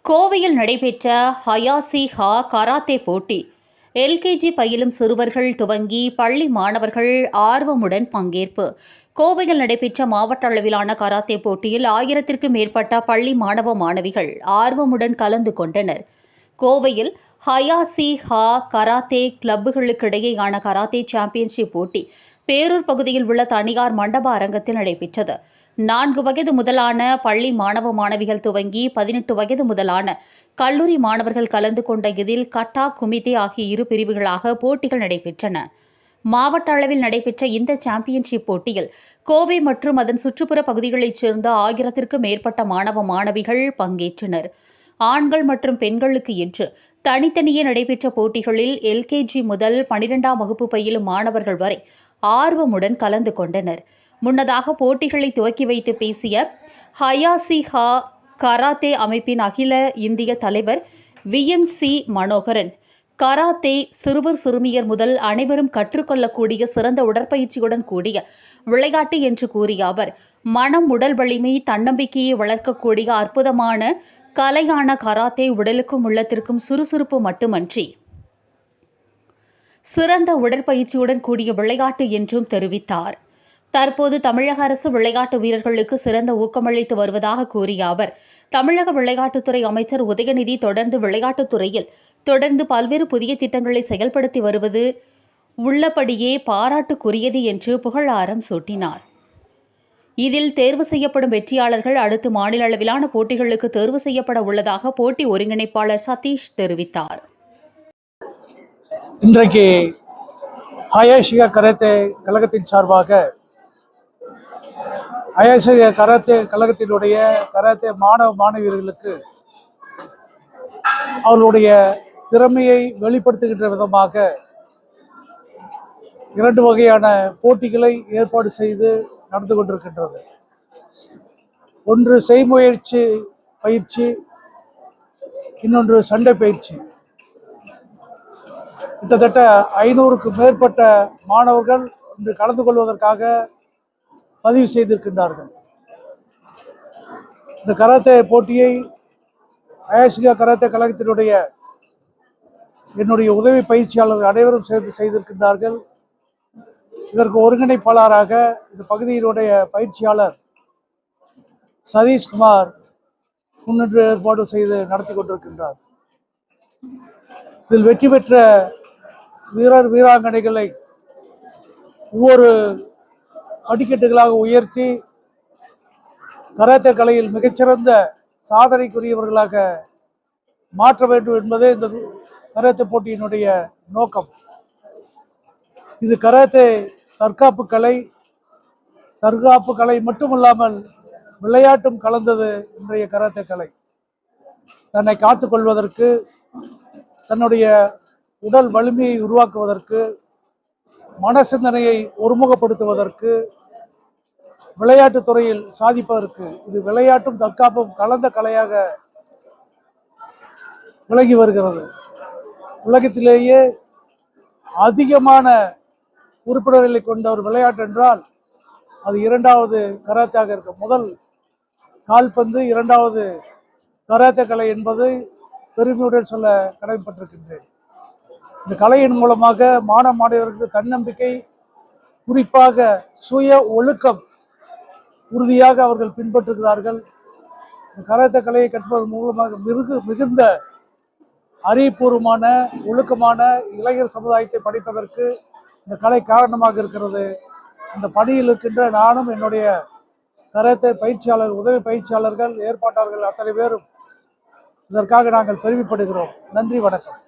கோவையில் நடைபெற்ற ஹயாசி ஹா கராத்தே போட்டி எல்கேஜி பயிலும் சிறுவர்கள் துவங்கி பள்ளி மாணவர்கள் ஆர்வமுடன் பங்கேற்பு. கோவையில் நடைபெற்ற மாவட்ட அளவிலான கராத்தே போட்டியில் 1000த்திற்கும் மேற்பட்ட பள்ளி மாணவ மாணவிகள் ஆர்வமுடன் கலந்து கொண்டனர். கோவையில் ஹயாசி ஹா கராத்தே கிளப்புகளுக்கிடையேயான கராத்தே சாம்பியன்ஷிப் போட்டி பேரூர் பகுதியில் உள்ள தனியார் மண்டப அரங்கத்தில் நடைபெற்றது. 4 வயது முதலான பள்ளி மாணவ மாணவிகள் துவங்கி 18 வயது முதலான கல்லூரி மாணவர்கள் கலந்து கொண்ட இதில் கட்டா, குமிதே ஆகிய 2 பிரிவுகளாக போட்டிகள் நடைபெற்றன. மாவட்ட அளவில் நடைபெற்ற இந்த சாம்பியன்ஷிப் போட்டியில் கோவை மற்றும் அதன் சுற்றுப்புற பகுதிகளைச் சேர்ந்த 1000த்திற்கும் மேற்பட்ட மாணவ மாணவிகள் பங்கேற்றனர். ஆண்கள் மற்றும் பெண்களுக்கு என்று தனித்தனியே நடைபெற்ற போட்டிகளில் எல்கேஜி முதல் 12ஆம் வகுப்பு பயிலும் மாணவர்கள் வரை ஆர்வமுடன் கலந்து கொண்டனர். முன்னதாக போட்டிகளை துவக்கி வைத்து பேசிய ஹயாசி ஹா கராத்தே அமைப்பின் அகில இந்திய தலைவர் VMC மனோகரன், கராத்தே சிறுவர் சிறுமியர் முதல் அனைவரும் கற்றுக்கொள்ளக்கூடிய சிறந்த உடற்பயிற்சியுடன் கூடிய விளையாட்டு என்று கூறிய அவர், மனம், உடல் வலிமை, தன்னம்பிக்கையை வளர்க்கக்கூடிய அற்புதமான கலையான கராத்தே உடலுக்கும் உள்ளத்திற்கும் சுறுசுறுப்பு மட்டுமன்றி சிறந்த உடற்பயிற்சியுடன் கூடிய விளையாட்டு என்றும் தெரிவித்தார். தற்போது தமிழக அரசு விளையாட்டு வீரர்களுக்கு சிறந்த ஊக்கமளித்து வருவதாக கூறிய அவர், தமிழக விளையாட்டுத்துறை அமைச்சர் உதயநிதி தொடர்ந்து விளையாட்டுத்துறையில் தொடர்ந்து பல்வேறு புதிய திட்டங்களை செயல்படுத்தி வருவது உள்ளபடியே பாராட்டுக்குரியது என்று புகழாரம் சூட்டினார். இதில் தேர்வு செய்யப்படும் வெற்றியாளர்கள் அடுத்து மாநில அளவிலான போட்டிகளுக்கு தேர்வு செய்யப்பட உள்ளதாக போட்டி ஒருங்கிணைப்பாளர் சதீஷ் தெரிவித்தார். இன்றைக்கு ஹயாசி ஹா கராத்தே கழகத்தின் சார்பாக ஹயாசி ஹா கராத்தே கழகத்தினுடைய கராத்தே மாணவ மாணவியர்களுக்கு அவர்களுடைய திறமையை வெளிப்படுத்துகின்ற விதமாக 2 வகையான போட்டிகளை ஏற்பாடு செய்து நடந்து கொண்டிருக்கின்றது. ஒன்று செய்முயற்சி பயிற்சி, இன்னொன்று சண்டை பயிற்சி. கிட்டத்தட்ட 500க்கும் மேற்பட்ட மாணவர்கள் இன்று கலந்து கொள்வதற்காக பதிவு செய்திருக்கின்றார்கள். இந்த கராத்தே போட்டியை ஹயாசி ஹா கராத்தே கழகத்தினுடைய என்னுடைய உதவி பயிற்சியாளர்கள் அனைவரும் சேர்ந்து செய்திருக்கின்றார்கள். இதற்கு ஒருங்கிணைப்பாளராக இந்த பகுதியினுடைய பயிற்சியாளர் சதீஷ்குமார் முன்னின்று ஏற்பாடு செய்து நடத்தி கொண்டிருக்கின்றார். இதில் வெற்றி பெற்ற வீரர் வீராங்கனைகளை ஒவ்வொரு படிக்கட்டுகளாக உயர்த்தி கராத்தே கலையில் மிகச்சிறந்த சாதனைக்குரியவர்களாக மாற்ற வேண்டும் என்பதே இந்த கராத்தே போட்டியினுடைய நோக்கம். இது கராத்தே தற்காப்பு கலை மட்டுமல்லாமல் விளையாட்டும் கலந்தது. இன்றைய கராத்தே கலை தன்னை காத்துக்கொள்வதற்கு, தன்னுடைய உடல் வலிமையை உருவாக்குவதற்கு, மன சிந்தனையை ஒருமுகப்படுத்துவதற்கு, விளையாட்டுத் துறையில் சாதிப்பதற்கு இது விளையாட்டும் தற்காப்பும் கலந்த கலையாக விளங்கி வருகிறது. உலகத்திலேயே அதிகமான உறுப்பினர்களை கொண்ட ஒரு விளையாட்டு என்றால் அது 2வது கராத்தேயாக இருக்கும். முதல் கால்பந்து, 2வது கராத்தே கலை என்பதை பெருமையுடன் சொல்ல கடமைப்பட்டிருக்கின்றேன். இந்த கலையின் மூலமாக மாணவ மாணவர்களுக்கு தன்னம்பிக்கை, குறிப்பாக சுய ஒழுக்கம் உறுதியாக அவர்கள் பின்பற்றுகிறார்கள். இந்த கராத்தே கலையை கற்பதன் மூலமாக மிகுந்த அறிவுபூர்வமான ஒழுக்கமான இளைஞர் சமுதாயத்தை படிப்பதற்கு இந்த கலை காரணமாக இருக்கிறது. இந்த பணியில் இருக்கின்ற நானும் என்னுடைய கராத்தே பயிற்சியாளர், உதவி பயிற்சியாளர்கள், ஏற்பாட்டாளர்கள் அத்தனை பேரும் இதற்காக நாங்கள் பெருமைப்படுகிறோம். நன்றி, வணக்கம்.